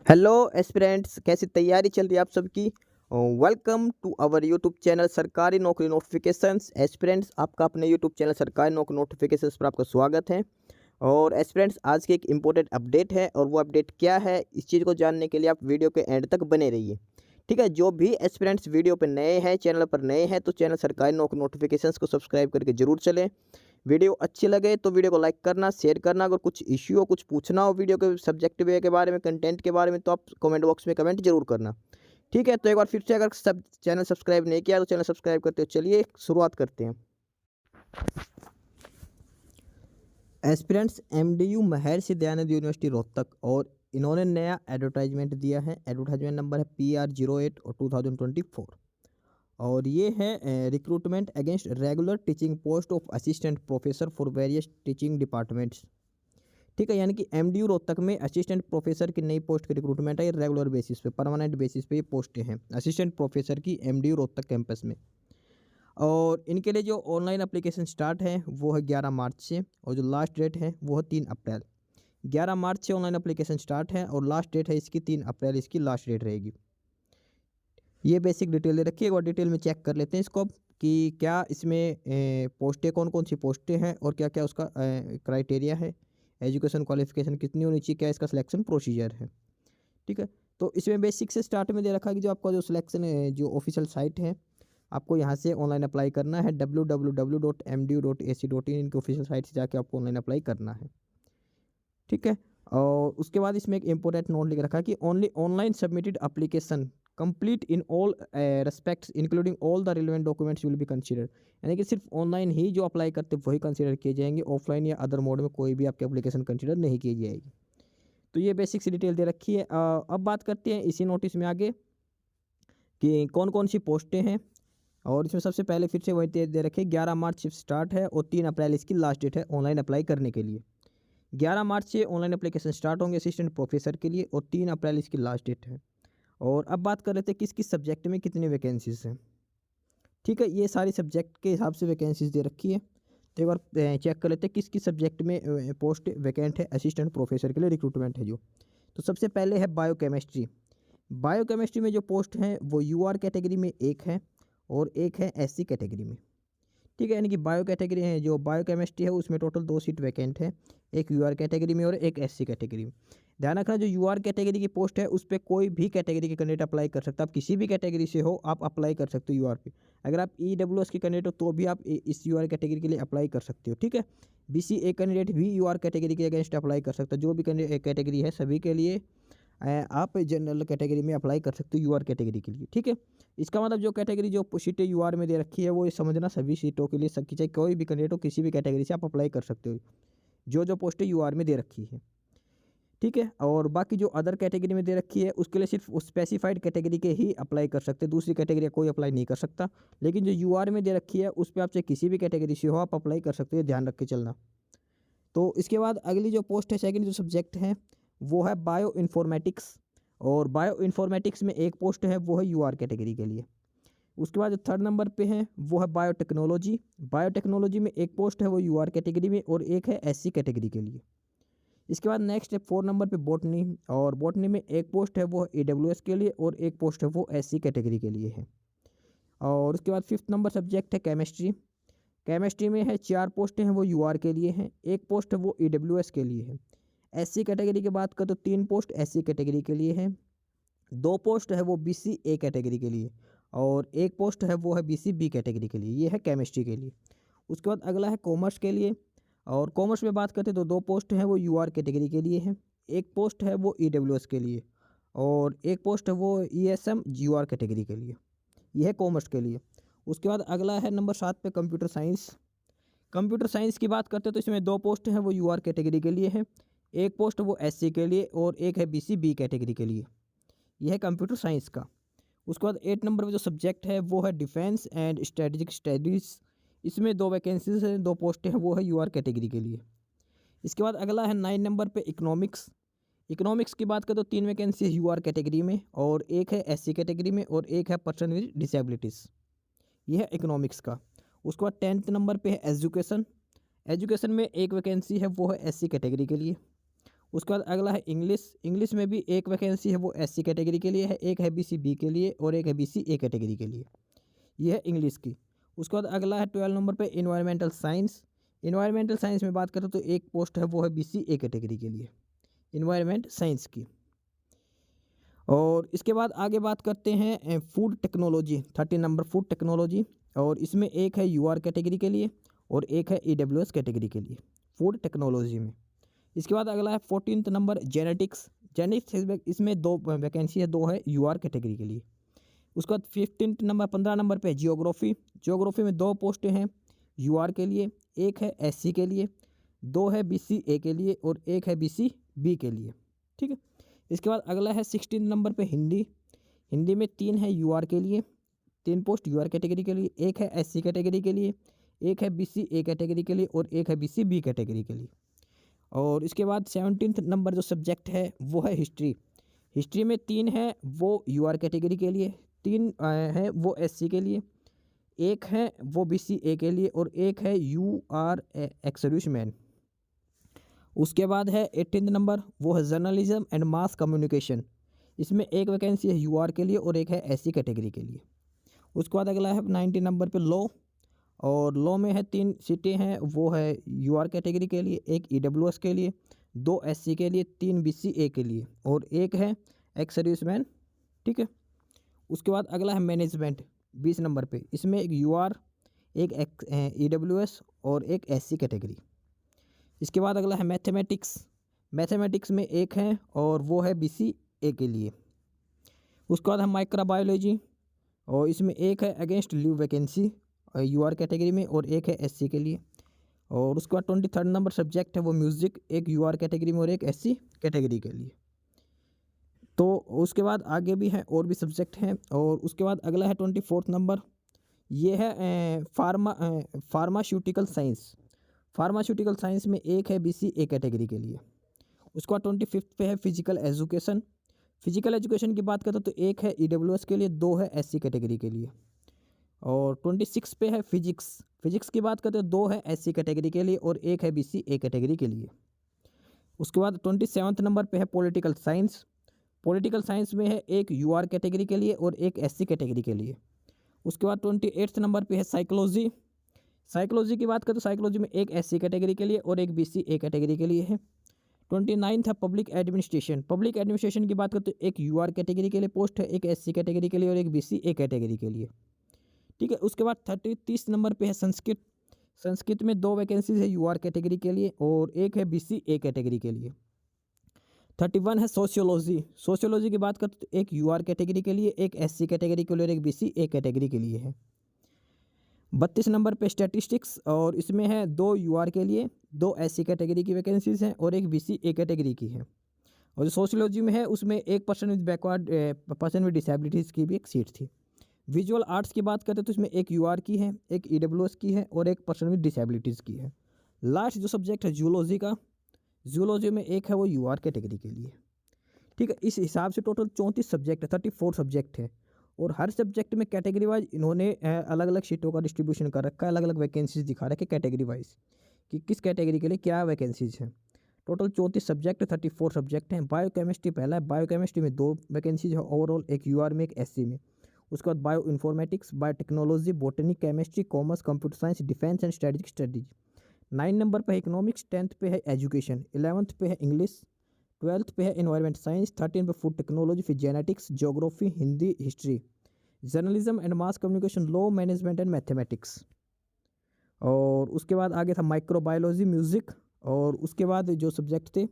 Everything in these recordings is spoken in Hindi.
हेलो एस्पिरेंट्स, कैसी तैयारी चल रही है आप सबकी। Welcome to our YouTube channel सरकारी नौकरी नोटिफिकेशंस। एस्पिरेंट्स, आपका अपने यूट्यूब चैनल सरकारी नौकरी नोटिफिकेशंस पर आपका स्वागत है। और एस्पिरेंट्स, आज की एक इम्पोर्टेंट अपडेट है और वो अपडेट क्या है, इस चीज़ को जानने के लिए आप वीडियो के एंड तक बने रहिए। ठीक है, जो भी एस्पिरेंट्स वीडियो पर नए हैं, चैनल पर नए हैं, तो चैनल सरकारी नौकरी नोटिफिकेशंस को सब्सक्राइब करके जरूर चलें। वीडियो अच्छी लगे तो वीडियो को लाइक करना, शेयर करना। अगर कुछ इश्यू हो, कुछ पूछना हो वीडियो के सब्जेक्ट वे के बारे में, कंटेंट के बारे में, तो आप कमेंट बॉक्स में कमेंट जरूर करना। ठीक है, तो एक बार फिर से, अगर सब चैनल सब्सक्राइब नहीं किया तो चैनल सब्सक्राइब करते हो। चलिए शुरुआत करते हैं। Aspirants MDU Maharshi Dayanand university Rohtak, और इन्होंने नया एडवर्टाइजमेंट दिया है। एडवर्टाइजमेंट नंबर है PR08 और 2024। और ये है recruitment against regular teaching post of assistant professor for various teaching departments. ठीक है, यानी कि एमडीयू रोहतक में असिस्टेंट प्रोफेसर की नई पोस्ट की रिक्रूटमेंट है। ये रेगुलर बेसिस पे, परमानेंट बेसिस पे ये पोस्टें हैं असिस्टेंट प्रोफेसर की एमडीयू रोहतक कैंपस में। और इनके लिए जो ऑनलाइन एप्लीकेशन स्टार्ट है वो है 11 मार्च से, और जो लास्ट डेट है वो है 3 अप्रैल। 11 मार्च से ऑनलाइन एप्लीकेशन स्टार्ट है और लास्ट डेट है इसकी 3 अप्रैल, इसकी लास्ट डेट रहेगी। ये बेसिक डिटेल दे रखी है, एक बार डिटेल में चेक कर लेते हैं इसको कि क्या इसमें पोस्टें, कौन कौन सी पोस्टें हैं और क्या क्या उसका क्राइटेरिया है, एजुकेशन क्वालिफिकेशन कितनी होनी चाहिए, क्या इसका सिलेक्शन प्रोसीजर है। ठीक है, तो इसमें बेसिक से स्टार्ट में दे रखा है कि जो आपका जो सिलेक्शन है, जो ऑफिशियल साइट है, आपको यहाँ से ऑनलाइन अप्लाई करना है। www.mdu.ac.in, इनकी ऑफिशियल साइट से जाके आपको ऑनलाइन अप्लाई करना है। ठीक है, और उसके बाद इसमें एक इंपॉर्टेंट नोट लिख रखा है कि only online submitted application complete in all respects including all the relevant documents will be consider. यानी कि सिर्फ ऑनलाइन ही जो अप्लाई करते वही कंसीडर किए जाएंगे, ऑफलाइन या अदर मोड में कोई भी आपकी एप्लीकेशन कंसीडर नहीं की जाएगी। तो ये बेसिक सी डिटेल दे रखी है। अब बात करते हैं इसी नोटिस में आगे कि कौन कौन सी पोस्टें हैं। और इसमें सबसे पहले फिर से वही दे रखे, 11 मार्च से स्टार्ट है और 3 अप्रैल इसकी लास्ट डेट है ऑनलाइन अप्लाई करने के लिए। 11 मार्च से ऑनलाइन एप्लीकेशन स्टार्ट होंगे असिस्टेंट प्रोफेसर के लिए, और 3 अप्रैल इसकी लास्ट डेट है। और अब बात कर रहे थे किस किस सब्जेक्ट में कितनी वैकेंसीज हैं। ठीक है, ये सारी सब्जेक्ट के हिसाब से वैकेंसीज दे रखी है। तो एक बार चेक कर लेते हैं किस किस सब्जेक्ट में पोस्ट वैकेंट है असिस्टेंट प्रोफेसर के लिए रिक्रूटमेंट है जो। तो सबसे पहले है बायोकेमिस्ट्री। बायोकेमिस्ट्री में जो पोस्ट हैं वो यूआर कैटेगरी में एक है और एक है एससी कैटेगरी में। ठीक है, यानी कि बायो कैटेगरी है, जो बायो केमिस्ट्री है उसमें टोटल 2 सीट वैकेंट है, एक यूआर कैटेगरी में और एक एससी कैटेगरी में। ध्यान रखना, जो यूआर कैटेगरी की पोस्ट है उस पर कोई भी कैटेगरी के कैंडिडेट अप्लाई कर सकता है। आप किसी भी कैटेगरी से हो, आप अप्लाई कर सकते हो यूआर पे। अगर आप ईडब्ल्यूएस के कैंडिडेट हो तो भी आप इस यूआर कैटेगरी के लिए अप्लाई कर सकते हो। ठीक है, बीसीए कैंडिडेट भी यूआर कैटेगरी के अगेंस्ट अप्लाई कर सकता है। जो भी कैटेगरी है सभी के लिए आप जनरल कैटेगरी में अप्लाई कर सकते हो यूआर कैटेगरी के लिए। ठीक है, इसका मतलब जो कैटेगरी जो सीटें यूआर में दे रखी है वो ये समझना सभी सीटों के लिए, सबकी, चाहे कोई भी कैंडिडेट हो किसी भी कैटेगरी से आप अप्लाई कर सकते हो जो जो पोस्टें यूआर में दे रखी है। ठीक है, और बाकी जो अदर कैटेगरी में दे रखी है उसके लिए सिर्फ उस स्पेसिफाइड कैटेगरी के ही अप्लाई कर सकते हैं, दूसरी कैटेगरी कोई अप्लाई नहीं कर सकता। लेकिन जो यूआर में दे रखी है उस पर आप चाहे किसी भी कैटेगरी से हो आप अप्लाई कर सकते हो, ध्यान रख के चलना। तो इसके बाद अगली जो पोस्ट है, सेकंड जो सब्जेक्ट है वो है बायो इन्फॉर्मेटिक्स। और बायो इन्फॉर्मेटिक्स में एक पोस्ट है वो है यूआर कैटेगरी के लिए। उसके बाद जो थर्ड नंबर पे है वो है बायोटेक्नोलॉजी। बायोटेक्नोलॉजी में एक पोस्ट है वो यूआर कैटेगरी में और एक है एससी कैटेगरी के लिए। इसके बाद नेक्स्ट है 4 नंबर पे बॉटनी। और बॉटनी में एक पोस्ट है वो ईडब्ल्यूएस के लिए और एक पोस्ट है वो एससी कैटेगरी के लिए है। और उसके बाद 5th नंबर सब्जेक्ट है केमिस्ट्री। केमिस्ट्री में है 4 पोस्टें हैं वो यूआर के लिए हैं, एक पोस्ट है वो ईडब्ल्यूएस के लिए है। एससी कैटेगरी की बात करें तो 3 पोस्ट एससी कैटेगरी के लिए है, 2 पोस्ट है वो बीसीए कैटेगरी के लिए और एक पोस्ट है वो है बीसीबी कैटेगरी के लिए। ये है केमिस्ट्री के लिए। उसके बाद अगला है कॉमर्स के लिए। और कॉमर्स में बात करते तो 2 पोस्ट हैं वो यूआर कैटेगरी के लिए है, एक पोस्ट है वो ईडब्ल्यूएस के लिए और एक पोस्ट है वो ईएसएम यूआर कैटेगरी के लिए। यह है कॉमर्स के लिए। उसके बाद अगला है नंबर 7 पे कंप्यूटर साइंस। कंप्यूटर साइंस की बात करते हैं तो इसमें 2 पोस्ट हैं वो यूआर कैटेगरी के लिए है, एक पोस्ट वो एससी के लिए और एक है बीसीबी कैटेगरी के लिए। यह है कंप्यूटर साइंस का। उसके बाद 8 नंबर पे जो सब्जेक्ट है वो है डिफेंस एंड स्ट्रेटेजिक स्टडीज़। इसमें 2 वैकेंसीज हैं, 2 पोस्टें हैं वो है यूआर कैटेगरी के लिए। इसके बाद अगला है 9 नंबर पे इकोनॉमिक्स। इकोनॉमिक्स की बात करें तो 3 वैकेंसी है यूआर कैटेगरी में और एक है एससी कैटेगरी में और एक है पर्सन विद डिसेबिलिटीज़। यह है इकोनॉमिक्स का। उसके बाद 10th नंबर पे है एजुकेशन। एजुकेशन में एक वैकेंसी है वो है एससी कैटेगरी के लिए। उसके बाद अगला है इंग्लिश। इंग्लिश में भी एक वैकेंसी है वो एससी कैटेगरी के लिए है, एक है बीसी बी के लिए और एक है बीसी ए कैटेगरी के लिए। ये है इंग्लिश की। उसके बाद अगला है 12 नंबर पे इन्वायरमेंटल साइंस। इन्वायरमेंटल साइंस में बात करें तो एक पोस्ट है वो है बीसी ए कैटेगरी के लिए इन्वायरमेंट साइंस की। और इसके बाद आगे बात करते हैं food technology, 30 number food technology. और इसमें एक है यूआर कैटेगरी के लिए और एक है ईडब्ल्यूएस कैटेगरी के लिए फूड टेक्नोलॉजी में। इसके बाद अगला है 14 नंबर जेनेटिक्स। जेनेटिक्स इसमें दो वैकेंसी है, दो है यूआर कैटेगरी के लिए। उसके बाद 15 नंबर पे जियोग्राफी। जियोग्राफी में दो पोस्टें हैं यूआर के लिए, एक है एससी के लिए, दो है बीसी ए के लिए और एक है बीसी बी के लिए। ठीक है। इसके बाद अगला है 16 नंबर पे हिंदी। हिंदी में 3 है यूआर के लिए, 3 पोस्ट यूआर कैटेगरी के लिए, एक है एससी कैटेगरी के लिए, एक है बीसी ए कैटेगरी के लिए और एक है बीसी बी कैटेगरी के लिए। और इसके बाद 17 नंबर जो सब्जेक्ट है वो है हिस्ट्री। हिस्ट्री में 3 है वो यूआर कैटेगरी के लिए, 3 है वो एससी के लिए, एक है वो बीसी ए के लिए और एक है यूआर एक्स-सर्विसमैन। उसके बाद है 18 नंबर वो है जर्नलिज्म एंड मास कम्युनिकेशन। इसमें एक वैकेंसी है यूआर के लिए और एक है एससी कैटेगरी के लिए। उसके बाद अगला है 19 नंबर पे लॉ। और लॉ में है 3 सीटें हैं वो है यूआर कैटेगरी के लिए, एक ईडब्ल्यूएस के लिए, 2 एससी के लिए, 3 बीसी ए के लिए और एक है एक्स सर्विसमैन। ठीक है। उसके बाद अगला है मैनेजमेंट 20 नंबर पे। इसमें एक यूआर, एक ईडब्ल्यूएस और एक एससी कैटेगरी। इसके बाद अगला है मैथमेटिक्स। मैथमेटिक्स में एक है और वो है बीसी ए के लिए। उसके बाद है माइक्रोबायोलॉजी और इसमें एक है against leave vacancy UR category में और एक है एससी के लिए। और उसके बाद 23 नंबर सब्जेक्ट है वो म्यूज़िक, एक यूआर कैटेगरी में और एक एससी कैटेगरी के लिए। तो उसके बाद आगे भी हैं और भी सब्जेक्ट हैं। और उसके बाद अगला है 24 नंबर, ये है फार्मास्यूटिकल साइंस। फार्मास्यूटिकल साइंस में एक है बीसी ए कैटेगरी के लिए। उसके बाद 25 पे है फिजिकल एजुकेशन। फिजिकल एजुकेशन की बात करें तो एक है ईडब्ल्यूएस के लिए, 2 है एससी कैटेगरी के लिए। और 26 पे है फिजिक्स। फिजिक्स की बात करते हैं 2 है एससी कैटेगरी के लिए और एक है बीसी ए कैटेगरी के लिए। उसके बाद 27 नंबर पे है पॉलिटिकल साइंस। पॉलिटिकल साइंस में है एक यूआर कैटेगरी के लिए और एक एससी कैटेगरी के लिए। उसके बाद 28 नंबर पे है साइकोलॉजी। साइकोलॉजी की बात करें तो साइकोलॉजी में एक एससी कैटेगरी के लिए और एक बीसी ए कैटेगरी के लिए है। 29 है पब्लिक एडमिनिस्ट्रेशन। पब्लिक एडमिनिस्ट्रेशन की बात करें तो एक यूआर कैटेगरी के लिए पोस्ट है, एक एससी कैटेगरी के लिए और एक बीसी ए कैटेगरी के लिए। ठीक है। उसके बाद 30 नंबर पे है संस्कृत। संस्कृत में 2 वैकेंसीज है यूआर कैटेगरी के लिए और एक है बीसी ए कैटेगरी के लिए। 31 है सोशियोलॉजी। सोशियोलॉजी की बात करते तो एक यूआर कैटेगरी के लिए, एक एससी कैटेगरी के लिए और एक बीसी ए कैटेगरी के लिए है। 32 नंबर पे स्टैटिस्टिक्स और इसमें है 2 यूआर के लिए, 2 एससी कैटेगरी की वैकेंसीज हैं और एक बीसी ए कैटेगरी की है। और जो सोशियोलॉजी में है उसमें एक पर्सन विद डिसेबिलिटीज़ की भी एक सीट थी। विजुअल आर्ट्स की बात करते तो इसमें एक यूआर की है, एक ईडब्ल्यूएस की है और एक पर्सन विद डिसेबिलिटीज़ की है। लास्ट जो सब्जेक्ट है जूलॉजी का, जूलॉजी में एक है वो यूआर कैटेगरी के लिए। ठीक है। इस हिसाब से टोटल 34 सब्जेक्ट है, 34 सब्जेक्ट है। और हर सब्जेक्ट में कैटेगरी वाइज इन्होंने अलग अलग सीटों का डिस्ट्रीब्यूशन कर रखा है, अलग अलग वैकेंसीज दिखा रखे कैटेगरी वाइज कि किस कैटेगरी के लिए क्या वैकेंसीज हैं। टोटल 34 सब्जेक्ट, 34 सब्जेक्ट हैं। बायोकेमिस्ट्री पहला है, बायोकेमिस्ट्री में 2 वैकेंसीज है ओवरऑल, एक यूआर में एक एससी में। उसके बाद bio informatics, biotechnology, botany, chemistry, commerce, computer science, defence and strategic studies. 9 number पे है इकोनॉमिक्स, 10th पे है एजुकेशन, 11th पे है इंग्लिश, 12th पे है एनवायरमेंट साइंस, 13 पे फूड टेक्नोलॉजी, फिर genetics, geography, Hindi, history, journalism and mass communication, law, management and mathematics. और उसके बाद आगे था माइक्रोबायोलॉजी, म्यूज़िक। और उसके बाद जो सब्जेक्ट थे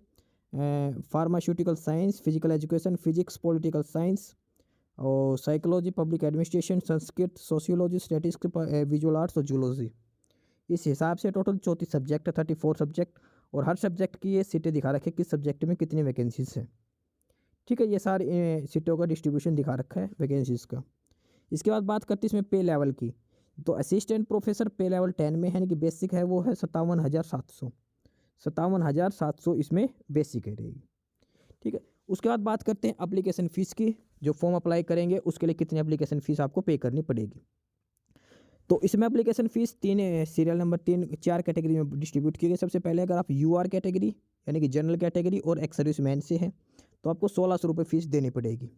pharmaceutical science, physical education, physics, political science और psychology, public administration, Sanskrit, sociology, statistics, visual arts और जूलॉजी। इस हिसाब से टोटल 34 सब्जेक्ट है, 34 सब्जेक्ट। और हर सब्जेक्ट की ये सीटें दिखा रखे किस सब्जेक्ट में कितनी वैकेंसीज हैं। ठीक है। ये सारी सीटों का डिस्ट्रीब्यूशन दिखा रखा है वैकेंसीज का। इसके बाद बात करते हैं इसमें पे लेवल की। तो असिस्टेंट प्रोफेसर पे लेवल 10 में है, यानी कि बेसिक है वो है 57,700। 57,700 इसमें बेसिक है रहेगी। ठीक है। उसके बाद बात करते हैं एप्लीकेशन फ़ीस की। जो फॉर्म अप्लाई करेंगे उसके लिए कितनी एप्लीकेशन फ़ीस आपको पे करनी पड़ेगी। तो इसमें application fees serial number 4 category में डिस्ट्रीब्यूट की गई। सबसे पहले अगर आप यूआर कैटेगरी यानी कि जनरल कैटेगरी और एक्स सर्विसमैन से हैं तो आपको 1600 रुपये फ़ीस देनी पड़ेगी।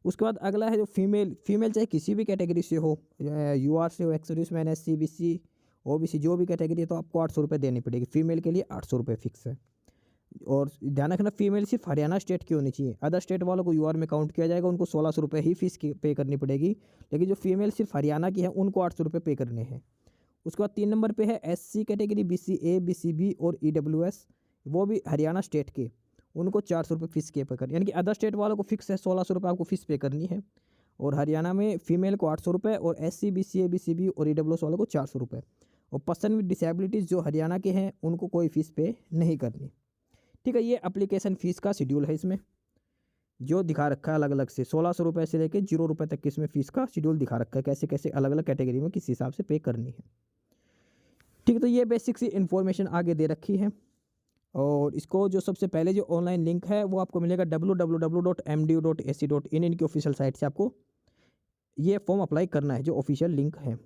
उसके बाद अगला है जो फीमेल चाहे किसी भी कैटेगरी से हो, यूआर से हो, ex serviceman, SC, BC, OBC, जो भी कैटेगरी है, तो आपको 800 रुपये देनी पड़ेगी। फीमेल के लिए 800 रुपये फिक्स है। और ध्यान रखना फीमेल सिर्फ हरियाणा स्टेट की होनी चाहिए। अदर स्टेट वालों को यूआर में काउंट किया जाएगा, उनको 1600 रुपये ही फीस पे करनी पड़ेगी। लेकिन जो फीमेल सिर्फ हरियाणा की है उनको 800 रुपये पे करने हैं। उसके बाद 3 नंबर पे है एससी कैटेगरी, बीसीए, बीसीबी और ईडब्ल्यूएस, वो भी हरियाणा स्टेट के, उनको 400 रुपये फीस पे करनी, यानी कि अदर स्टेट वालों को फिक्स है 1600 रुपये आपको फीस पे करनी है। और हरियाणा में फीमेल को 800 रुपये और एससी, बीसीए, बीसीबी और ईडब्ल्यूएस वालों को 400 रुपये। और पर्सन विद डिसेबिलिटीज़ जो हरियाणा के हैं उनको कोई फीस पे नहीं करनी। ठीक है, ये एप्लीकेशन फ़ीस का शेड्यूल है। इसमें जो दिखा रखा है अलग अलग से 1600 रुपये से लेकर 0 रुपये तक इसमें फ़ीस का शेड्यूल दिखा रखा है, कैसे कैसे अलग अलग कैटेगरी में किस हिसाब से पे करनी है। ठीक है, तो ये बेसिक सी इन्फॉर्मेशन आगे दे रखी है। और इसको जो सबसे पहले जो ऑनलाइन लिंक है वो आपको मिलेगा www.mdu.ac.in, इनकी ऑफिशियल साइट से आपको ये फॉर्म अप्लाई करना है, जो ऑफिशियल लिंक है।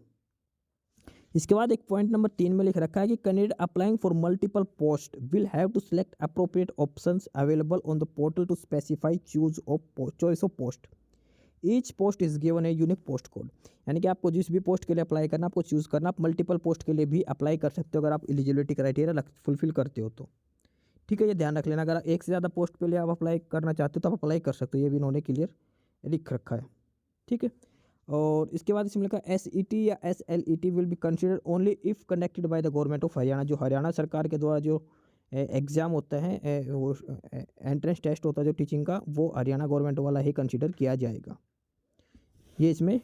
इसके बाद एक पॉइंट नंबर 3 में लिख रखा है कि candidate applying for multiple post will have to select appropriate options available on the portal to specify choice of post. Each post is given a unique post code, यानी कि आपको जिस भी पोस्ट के लिए अप्लाई करना आपको चूज़ करना। आप मल्टीपल पोस्ट के लिए भी अप्लाई कर सकते हो अगर आप एलिजिबिलिटी क्राइटेरिया फुलफिल करते हो तो। ठीक है, ये ध्यान रख लेना, अगर एक से ज़्यादा पोस्ट के लिए आप अप्लाई करना चाहते हो तो आप अप्लाई कर सकते हो, ये भी इन्होंने क्लियर लिख रखा है। ठीक है, और इसके बाद इसमें लिखा एसईटी या SLET will be considered only if conducted by the government of Haryana. जो हरियाणा सरकार के द्वारा जो एग्ज़ाम होता है, वो एंट्रेंस टेस्ट होता है जो टीचिंग का, वो हरियाणा गवर्नमेंट वाला ही कंसिडर किया जाएगा, ये इसमें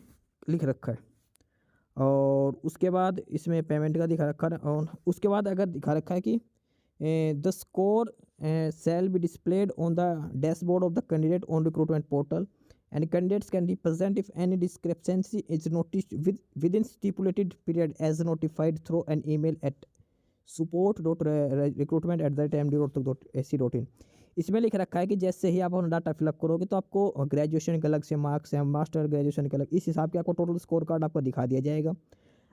लिख रखा है। और उसके बाद इसमें पेमेंट का दिखा रखा है। और उसके बाद अगर दिखा रखा है कि the score shall be displayed on the dashboard of the candidate on recruitment portal and candidates can represent if any discrepancy is noticed within stipulated period as notified through an email at support.recruitment@mdu.ac.in। इसमें लिख रखा है कि जैसे ही आप अपना डाटा फिलअप करोगे तो आपको ग्रेजुएशन के अलग से मार्क्स हैं, मास्टर ग्रेजुएशन के अलग, इस हिसाब के आपको टोटल स्कोर कार्ड आपको दिखा दिया जाएगा।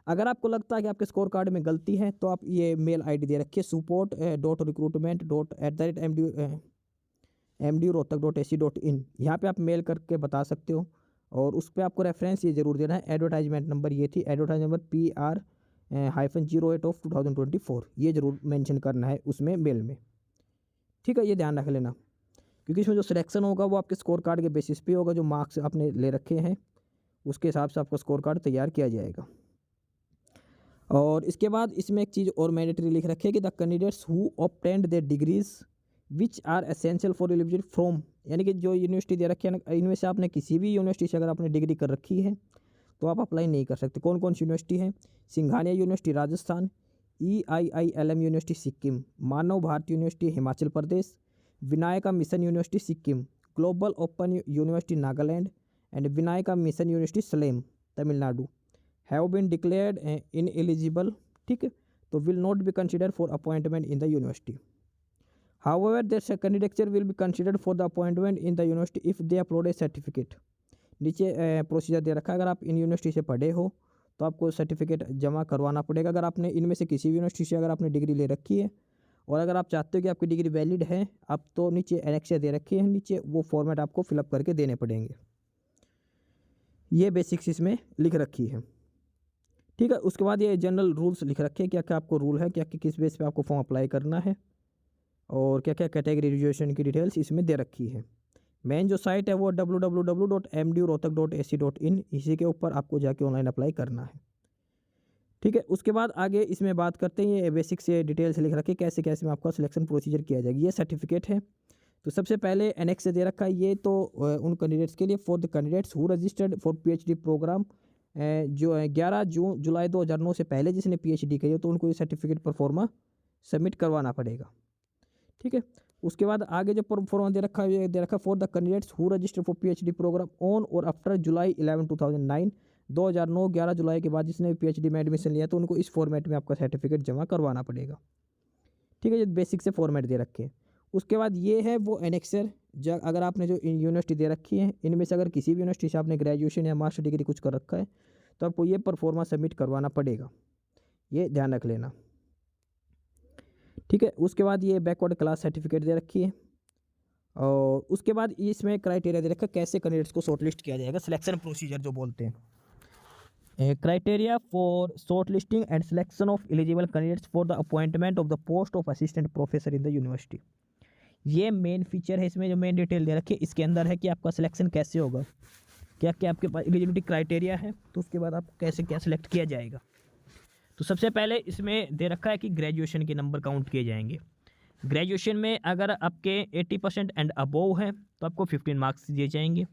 अगर आपको लगता है कि आपके स्कोर कार्ड में गलती है तो आप ये मेल आईडी दे रखिए support.recruitment@mdu.ac.in, यहाँ पे आप मेल करके बता सकते हो। और उस पर आपको रेफरेंस ये जरूर देना है, एडवर्टाइजमेंट नंबर ये थी, एडवर्टाइज नंबर PR-08/2024, ये जरूर मेंशन करना है उसमें मेल में। ठीक है, ये ध्यान रख लेना, क्योंकि इसमें जो सिलेक्शन होगा वो आपके स्कोर कार्ड के बेसिस पे होगा, जो मार्क्स आपने ले रखे हैं उसके हिसाब से आपका स्कोर कार्ड तैयार किया जाएगा। और इसके बाद इसमें एक चीज़ और मैंडेटरी लिख रखी है कि the candidates who obtained their degrees which are essential for eligibility from, यानी कि जो यूनिवर्सिटी दे रखी है ना, इनमें से आपने किसी भी यूनिवर्सिटी से अगर आपने डिग्री कर रखी है तो आप अप्लाई नहीं कर सकते। कौन कौन सी यूनिवर्सिटी है? Singhania university Rajasthan, EIILM university Sikkim, Manav Bharati university Himachal Pradesh, Vinayaka mission university Sikkim, global open university Nagaland and Vinayaka mission university Salem Tamil Nadu have been declared ineligible. ठीक है, तो will not be considered for appointment in the university. However, their candidature will be considered for the appointment in the university if they upload a certificate। नीचे प्रोसीजर दे रखा है, अगर आप इन यूनिवर्सिटी से पढ़े हो तो आपको सर्टिफिकेट जमा करवाना पड़ेगा। अगर आपने इनमें से किसी भी यूनिवर्सिटी से अगर आपने डिग्री ले रखी है और अगर आप चाहते हो कि आपकी डिग्री वैलिड है, आप तो नीचे एनेक्स दे रखी है, नीचे वो फॉर्मेट आपको फिलअप करके देने पड़ेंगे। ये बेसिक्स इसमें लिख रखी है। ठीक है, उसके बाद ये जनरल रूल्स लिख रखे हैं, क्या क्या आपको रूल है, क्या क्या किस बेस पे आपको फॉर्म अप्लाई करना है और क्या क्या कैटेगरी रिजर्वेशन की डिटेल्स इसमें दे रखी है। मेन जो साइट है वो www.mdu.ac.in, इसी के ऊपर आपको जाके ऑनलाइन अप्लाई करना है। ठीक है, उसके बाद आगे इसमें बात करते हैं, ये बेसिक से डिटेल्स लिख रखे कैसे कैसे में आपका सिलेक्शन प्रोसीजर किया जाएगा। ये सर्टिफिकेट है, तो सबसे पहले एनेक्स से दे रखा है, ये तो उन कैंडिडेट्स के लिए for the candidates who registered for PhD program, जो 11 जुलाई 2009 से पहले जिसने PhD करी हो तो उनको ये सर्टिफिकेट पर फॉर्मा सबमिट करवाना पड़ेगा। ठीक है, उसके बाद आगे जो फॉर्म दे रखा है, दे रखा for the candidates who register for PhD program on और आफ्टर जुलाई 11 2009, 2009 11 जुलाई के बाद जिसने PhD में एडमिशन लिया तो उनको इस फॉर्मेट में आपका सर्टिफिकेट जमा करवाना पड़ेगा। ठीक है, ये बेसिक से फॉर्मेट दे रखे हैं। उसके बाद ये है वो एनेक्सर, अगर आपने जो यूनिवर्सिटी दे रखी है इनमें से अगर किसी भी यूनिवर्सिटी से आपने ग्रेजुएशन या मास्टर डिग्री कुछ कर रखा है तो आपको ये परफॉर्मा सबमिट करवाना पड़ेगा, ये ध्यान रख लेना। ठीक है, उसके बाद ये बैकवर्ड क्लास सर्टिफिकेट दे रखी है, और उसके बाद इसमें क्राइटेरिया दे रखा है कैसे कैंडिडेट्स को शॉर्टलिस्ट किया जाएगा, सिलेक्शन प्रोसीजर जो बोलते हैं। Criteria for short listing and selection of eligible candidates for the appointment of the post of assistant professor in the university. ये मेन फीचर है, इसमें जो मेन डिटेल दे रखी है इसके अंदर है कि आपका सिलेक्शन कैसे होगा, क्या क्या आपके पास एलिजिबिलिटी क्राइटेरिया है, तो उसके बाद आपको कैसे क्या सिलेक्ट किया जाएगा। तो सबसे पहले इसमें दे रखा है कि ग्रेजुएशन के नंबर काउंट किए जाएंगे। ग्रेजुएशन में अगर आपके 80% एंड अबोव है तो आपको 15 मार्क्स दिए जाएंगे,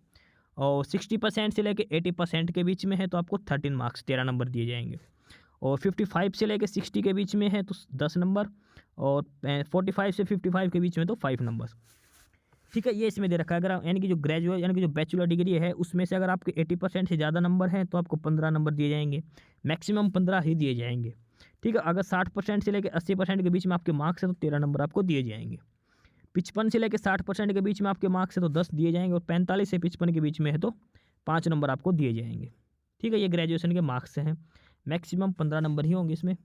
और 60% से लेकर 80% के बीच में है तो आपको 13 मार्क्स 13 नंबर दिए जाएंगे, और 55 से लेकर 60 के बीच में है तो 10 नंबर, और 45 से 55 के बीच में तो 5 नंबर। ठीक है, ये इसमें दे रखा है। अगर यानी कि जो ग्रेजुएट यानी कि जो बैचलर डिग्री है उसमें से अगर आपके 80% से ज़्यादा नंबर हैं तो आपको 15 नंबर दिए जाएंगे, मैक्सिमम 15 ही दिए जाएंगे। ठीक है, अगर 60% से लेकर 80% के बीच में आपके मार्क्स है तो 13 नंबर आपको दिए जाएंगे। 55 से लेकर 60% के बीच में आपके मार्क्स है तो 10 दिए जाएंगे, और 45 से 55 के बीच में है तो 5 नंबर आपको दिए जाएंगे। ठीक है, ये ग्रेजुएशन के मार्क्स हैं, मैक्सिमम 15 नंबर ही होंगे इसमें।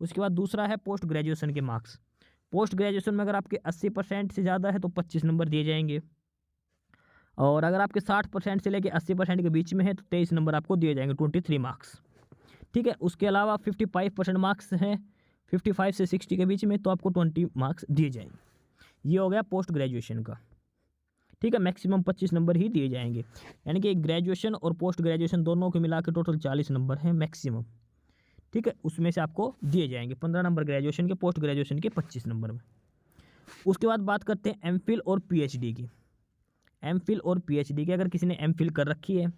उसके बाद दूसरा है पोस्ट ग्रेजुएशन के मार्क्स। पोस्ट ग्रेजुएशन में अगर आपके 80% से ज़्यादा है तो 25 नंबर दिए जाएंगे, और अगर आपके 60% से लेकर 80% के बीच में है तो 23 नंबर आपको दिए जाएंगे, 23 मार्क्स। ठीक है, उसके अलावा 55% मार्क्स हैं 55 से 60 के बीच में तो आपको 20 मार्क्स दिए जाएंगे। ये हो गया पोस्ट ग्रेजुएशन का। ठीक है, मैक्सिमम 25 नंबर ही दिए जाएंगे, यानी कि ग्रेजुएशन और पोस्ट ग्रेजुएशन दोनों को मिला के टोटल 40 नंबर हैं मैक्सिमम। ठीक है, उसमें से आपको दिए जाएंगे 15 नंबर ग्रेजुएशन के, पोस्ट ग्रेजुएशन के 25 नंबर में। उसके बाद बात करते हैं एमफिल और पीएचडी की। एमफिल और पीएचडी की अगर किसी ने एमफिल कर रखी है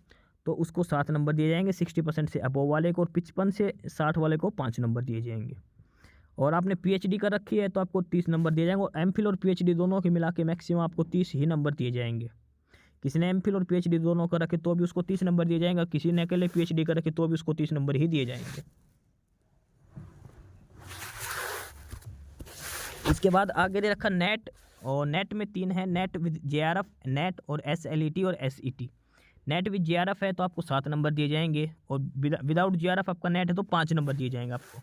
तो उसको 7 नंबर दिए जाएंगे 60% से अबोव वाले को, और 55 से 60 वाले को 5 नंबर दिए जाएंगे। और आपने पीएचडी कर रखी है तो आपको 30 नंबर दिए जाएंगे, और एमफिल और पीएचडी दोनों के मिला के मैक्सिमम आपको 30 ही नंबर दिए जाएंगे। किसी ने एमफिल और पीएचडी दोनों कर रखे तो भी उसको 30 नंबर दिए जाएंगे, किसी ने अकेले पीएचडी कर रखे तो भी उसको 30 नंबर ही दिए जाएंगे। इसके बाद आगे दे रखा नेट, और नेट में 3 है, नेट विद जेआरएफ, नेट और एसएलईटी और एसईटी। नेट विद जेआरएफ है तो आपको 7 नंबर दिए जाएंगे, और विदाउट जेआरएफ आपका नेट है तो 5 नंबर दिए जाएंगे आपको।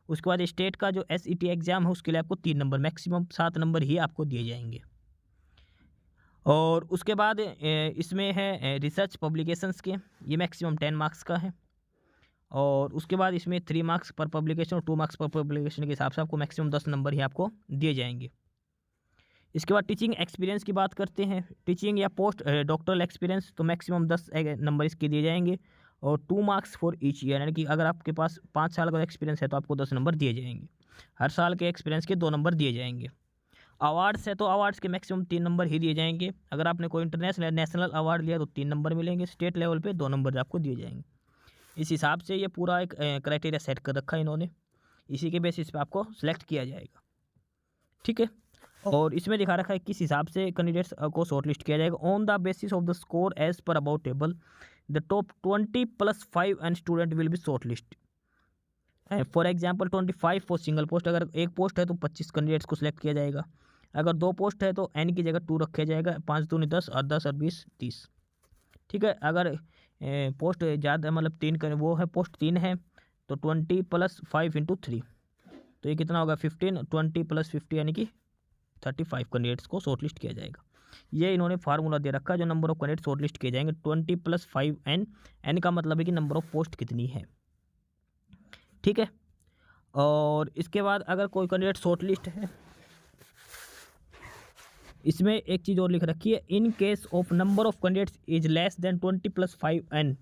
उसके बाद स्टेट का जो एसईटी एग्जाम है उसके लिए आपको 3 नंबर, मैक्सिमम 7 नंबर ही आपको दिए जाएंगे। और उसके बाद इसमें है रिसर्च पब्लिकेशंस के, ये मैक्सिमम 10 मार्क्स का है, और उसके बाद इसमें 3 मार्क्स पर पब्लिकेशन और 2 मार्क्स पर पब्लिकेशन के हिसाब से आपको मैक्सिमम 10 नंबर ही आपको दिए जाएंगे। इसके बाद टीचिंग एक्सपीरियंस की बात करते हैं, टीचिंग या पोस्ट डॉक्टरल एक्सपीरियंस, तो मैक्सिमम 10 नंबर इसके दिए जाएंगे, और 2 मार्क्स फॉर ईच ईयर, यानी कि अगर आपके पास 5 साल का एक्सपीरियंस है तो आपको 10 नंबर दिए जाएंगे। हर साल के एक्सपीरियंस के 2 नंबर दिए जाएंगे। अवार्ड्स है तो अवार्ड्स के मैक्सिमम 3 नंबर ही दिए जाएंगे। अगर आपने कोई इंटरनेशनल नेशनल अवार्ड लिया तो 3 नंबर मिलेंगे, स्टेट लेवल पे 2 नंबर आपको दिए जाएंगे। इस हिसाब से ये पूरा एक क्राइटेरिया सेट कर रखा है इन्होंने, इसी के बेसिस पे आपको सिलेक्ट किया जाएगा। ठीक है, और इसमें दिखा रखा है किस हिसाब से कैंडिडेट्स को शॉर्टलिस्ट किया जाएगा। On the basis of the score as per about table the top 20+5 and student will be shortlist. For example 25 for single post, अगर एक पोस्ट है तो 25 कैंडिडेट्स को सिलेक्ट किया जाएगा। अगर 2 पोस्ट है तो n की जगह 2 रखा जाएगा, 5 दूनी 10 और 10 और 20 30। ठीक है, अगर पोस्ट ज़्यादा मतलब 3 वो है, पोस्ट 3 है तो 20+5 × 3, तो ये कितना होगा 15, 20+50 यानी कि 35 कैंडिडेट्स को शॉर्टलिस्ट किया जाएगा। ये इन्होंने फार्मूला दे रखा है जो नंबर ऑफ कैंडिडेट शॉर्टलिस्ट किए जाएंगे, 20+5 n का मतलब है कि नंबर ऑफ पोस्ट कितनी है। ठीक है, और इसके बाद अगर कोई कैंडिडेट शॉर्टलिस्ट है, इसमें एक चीज़ और लिख रखी है, in case of number of candidates is less than 20+5 n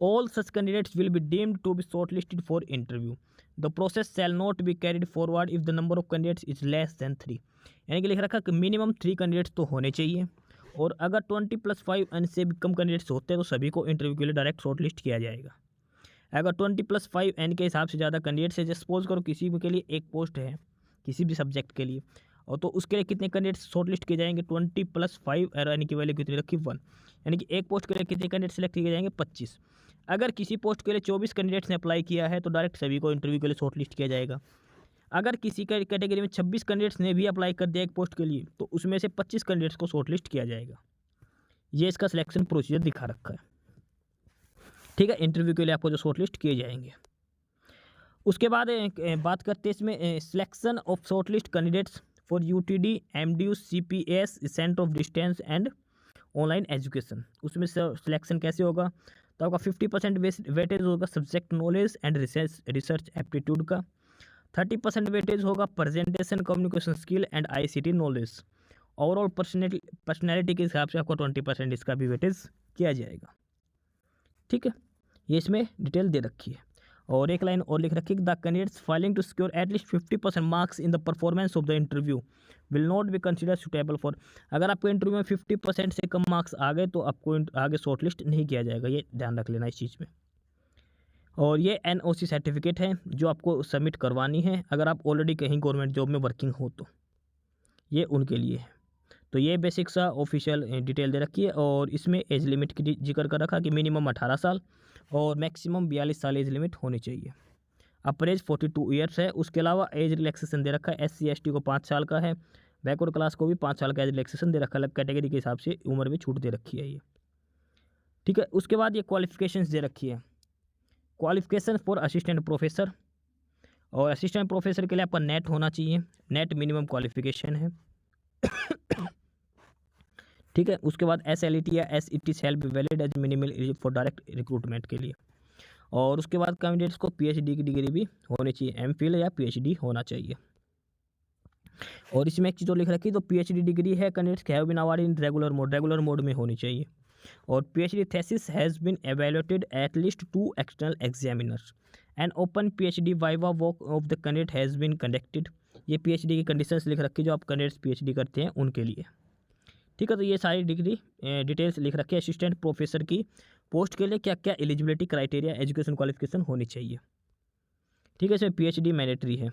all such candidates will be deemed to be shortlisted for interview. The process shall not be carried forward if the number of candidates is less than 3। यानी कि लिख रखा कि मिनिमम 3 कैंडिडेट्स तो होने चाहिए, और अगर 20+5 n से भी कम कैंडिडेट्स होते हैं तो सभी को इंटरव्यू के लिए डायरेक्ट शॉर्टलिस्ट किया जाएगा। अगर 20+5 n के हिसाब से ज़्यादा कैंडिडेट्स है, सपोज करो किसी भी के लिए एक पोस्ट है किसी भी सब्जेक्ट के लिए, और तो उसके लिए कितने कैंडिडेट्स शॉर्टलिस्ट किए जाएंगे 20+5, यानी कि वैल्यू कितनी रखी 1, यानी कि एक पोस्ट के लिए कितने कैंडिडेट सेलेक्ट किए जाएंगे 25। अगर किसी पोस्ट के लिए 24 कैंडिडेट्स ने अप्लाई किया है तो डायरेक्ट सभी को इंटरव्यू के लिए शॉर्टलिस्ट किया जाएगा। अगर किसी कैटेगरी में 26 कैंडिडेट्स ने भी अप्लाई कर दिया एक पोस्ट के लिए तो उसमें से 25 कैंडिडेट्स को शॉर्टलिस्ट किया जाएगा। ये इसका सिलेक्शन प्रोसीजर दिखा रखा है। ठीक है, इंटरव्यू के लिए आपको जो शॉर्टलिस्ट किए जाएंगे। उसके बाद बात करते हैं इसमें selection of shortlist candidates for UTD, MDU, CPS, centre of distance and online education. उसमें सिलेक्शन कैसे होगा, तो आपका 50% वेटेज होगा subject knowledge and research aptitude का, 30% वेटेज होगा presentation, communication skill and ICT knowledge. Overall personality के हिसाब से आपको 20% इसका भी वेटेज किया जाएगा। ठीक है, ये इसमें डिटेल दे रखी है। और एक लाइन और लिख रखी है, the candidates failing to secure at least 50% marks in the performance of the interview will not be consider suitable for. अगर आपको इंटरव्यू में 50% से कम मार्क्स आ गए तो आपको आगे शॉर्टलिस्ट नहीं किया जाएगा, ये ध्यान रख लेना इस चीज़ में। और ये एनओसी सर्टिफिकेट है जो आपको सबमिट करवानी है अगर आप ऑलरेडी कहीं गवर्नमेंट जॉब में वर्किंग हो तो, ये उनके लिए है। तो ये बेसिक सा ऑफिशियल डिटेल दे रखी है। और इसमें एज लिमिट की जिक्र कर रखा कि मिनिमम 18 साल और मैक्सिमम 42 साल एज लिमिट होनी चाहिए। अपर एज 42 ईयर्स है। उसके अलावा एज रिलैक्सेशन दे रखा है, SC/ST को 5 साल का है, बैकवर्ड क्लास को भी 5 साल का एज रिलैक्सेशन दे रखा है, अलग कैटेगरी के हिसाब से उम्र में छूट दे रखी है ये। ठीक है, उसके बाद ये क्वालिफिकेशंस दे रखी है, क्वालिफिकेशन फॉर असिस्टेंट प्रोफेसर। और असिस्टेंट प्रोफेसर के लिए आपका नेट होना चाहिए, नेट मिनिमम क्वालिफिकेशन है। ठीक है, उसके बाद SLET या SET shall be valid as minimal as for direct recruitment के लिए। और उसके बाद कैंडिडेट्स को PhD की डिग्री भी होनी चाहिए, MPhil या PhD होना चाहिए। और इसमें एक चीज़ और लिख रखी, तो PhD डिग्री है candidates have been awarded in regular mode में होनी चाहिए। और PhD thesis has been evaluated at least 2 external examiners and open PhD viva work of the candidate has been conducted. ये PhD की कंडीशंस लिख रखी जो आप कैंडिडेट्स PhD करते हैं उनके लिए। ठीक है, तो ये सारी डिग्री डिटेल्स लिख रखी है। असिस्टेंट प्रोफेसर की पोस्ट के लिए क्या क्या एलिजिबिलिटी क्राइटेरिया, एजुकेशन क्वालिफिकेशन होनी चाहिए। ठीक है, इसमें PhD मैंडेटरी है।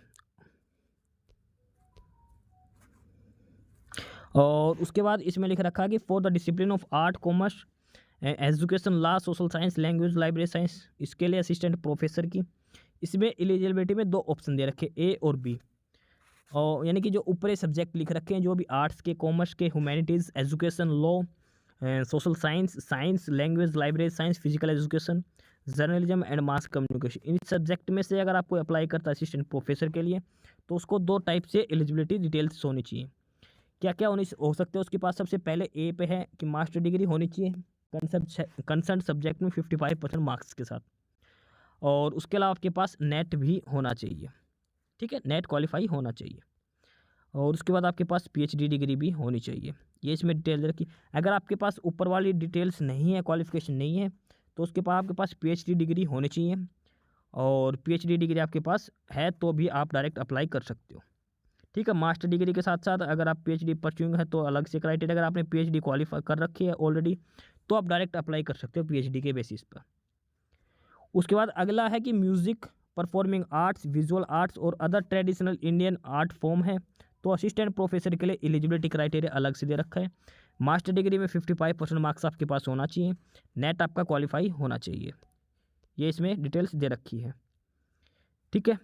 और उसके बाद इसमें लिख रखा है कि for the discipline of art, commerce, education, law, social science, language, library science, इसके लिए असिस्टेंट प्रोफेसर की इसमें एलिजिबिलिटी में 2 ऑप्शन दे रखे, A और B। और यानी कि जो ऊपरी सब्जेक्ट लिख रखे हैं जो भी आर्ट्स के, कॉमर्स के, humanities, education, law, social science, language, library science, physical education, journalism and mass communication, in subject में से अगर आपको अप्लाई करता है असिस्टेंट प्रोफेसर के लिए तो उसको 2 टाइप से एलिजिबिलिटी डिटेल्स होनी चाहिए। क्या क्या हो सकते हैं उसके पास, सबसे पहले A पे है कि मास्टर डिग्री होनी चाहिए कंसर्न सब्जेक्ट में 55% मार्क्स के साथ। और उसके अलावा आपके पास नेट भी होना चाहिए। ठीक है, नेट क्वालिफाई होना चाहिए। और उसके बाद आपके पास PhD डिग्री भी होनी चाहिए। ये इसमें डिटेल रखी। अगर आपके पास ऊपर वाली डिटेल्स नहीं है, क्वालिफिकेशन नहीं है, तो उसके पास आपके पास PhD डिग्री होनी चाहिए। और PhD डिग्री आपके पास है तो भी आप डायरेक्ट अप्लाई कर सकते हो। ठीक है, मास्टर डिग्री के साथ साथ अगर आप PhD परस्यूइंग है तो अलग से क्राइटेरिया, अगर आपने PhD क्वालिफाई कर रखी है ऑलरेडी तो आप डायरेक्ट अप्लाई कर सकते हो PhD के बेसिस पर। उसके बाद अगला है कि music, performing arts, visual arts और other traditional Indian art form है तो असिस्टेंट प्रोफेसर के लिए एलिजिबिलिटी क्राइटेरिया अलग से दे रखा है। मास्टर डिग्री में 55% मार्क्स आपके पास होना चाहिए, नेट आपका क्वालिफाई होना चाहिए। ये इसमें डिटेल्स दे रखी है। ठीक है,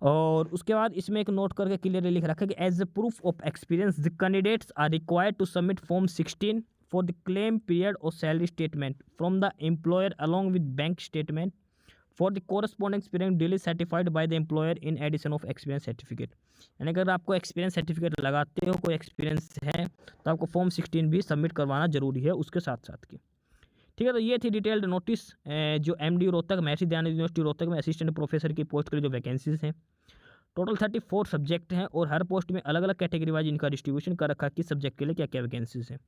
और उसके बाद इसमें एक नोट करके क्लियरली लिख रखा है कि as a proof of experience the candidates are required to submit form 16 for the claim period और salary statement from the employer along with bank statement for the corresponding experience daily certified by the employer in addition of experience certificate. यानी अगर आपको एक्सपीरियंस सर्टिफिकेट लगाते हो, कोई एक्सपीरियंस है, तो आपको फॉर्म 16 भी सबमिट करवाना जरूरी है उसके साथ साथ की। ठीक है, तो ये थी डिटेल्ड नोटिस जो MD रोहतक, महर्षि दयानंद यूनिवर्सिटी रोहतक में असिस्टेंट प्रोफेसर की पोस्ट के लिए जो वैकेंसीज हैं। टोटल 34 सब्जेक्ट हैं और हर पोस्ट में अलग अलग कैटेगरी वाइज इनका डिस्ट्रीब्यूशन कर रखा है किस सब्जेक्ट के लिए क्या क्या वैकेंसीज हैं।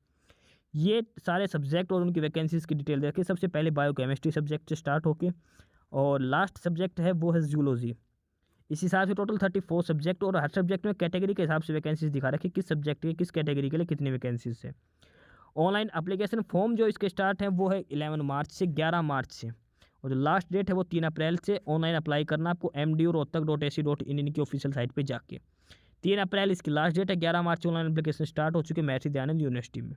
ये सारे सब्जेक्ट और उनकी वैकेंसीज की डिटेल दे रखी है। सबसे पहले बायोकेमिस्ट्री सब्जेक्ट से स्टार्ट होके और लास्ट सब्जेक्ट है वो है जूलॉजी। इस हिसाब से टोटल 34 सब्जेक्ट और हर सब्जेक्ट में कैटेगरी के हिसाब से वैकेंसीज दिखा रखी है किस सब्जेक्ट के, किस कैटेगरी के लिए कितनी वैकेंसीज है। ऑनलाइन एप्लीकेशन फॉर्म जो इसके स्टार्ट है वो है 11 मार्च से 11 मार्च से, और जो लास्ट डेट है वो 3 अप्रैल से। ऑनलाइन अप्लाई करना आपको MDU-Rohtak.ac.in इनकी ऑफिशियल साइट पे जाके। 3 अप्रैल इसकी लास्ट डेट है, 11 मार्च से ऑनलाइन एप्लीकेशन स्टार्ट हो चुके महर्षि दयानंद यूनिवर्सिटी में।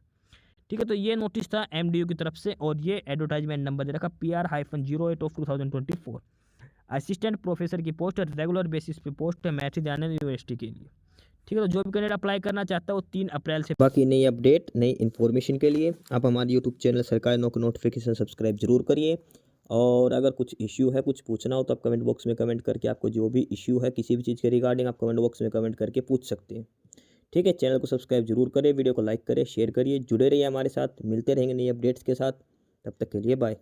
ठीक है, तो ये नोटिस था MDU की तरफ से और ये एडवर्टाइजमेंट नंबर दे रखा PR-08 ऑफ 2024। असिस्टेंट प्रोफेसर की पोस्ट रेगुलर बेसिस पे पोस्ट है महर्षि दयानंद यूनिवर्सिटी के लिए। ठीक है, तो जो भी कैंडिडेट अप्लाई करना चाहता है वो 3 अप्रैल से। बाकी नई अपडेट, नई इन्फॉर्मेशन के लिए आप हमारे यूट्यूब चैनल सरकारी नौकरी नोटिफिकेशन सब्सक्राइब जरूर करिए। और अगर कुछ इश्यू है, कुछ पूछना हो तो आप कमेंट बॉक्स में कमेंट करके आपको जो भी इश्यू है किसी भी चीज़ के रिगार्डिंग आप कमेंट बॉक्स में कमेंट करके पूछ सकते हैं। ठीक है, चैनल को सब्सक्राइब जरूर करें, वीडियो को लाइक करें, शेयर करिए, जुड़े रहिए हमारे साथ, मिलते रहेंगे नई अपडेट्स के साथ। तब तक के लिए बाय।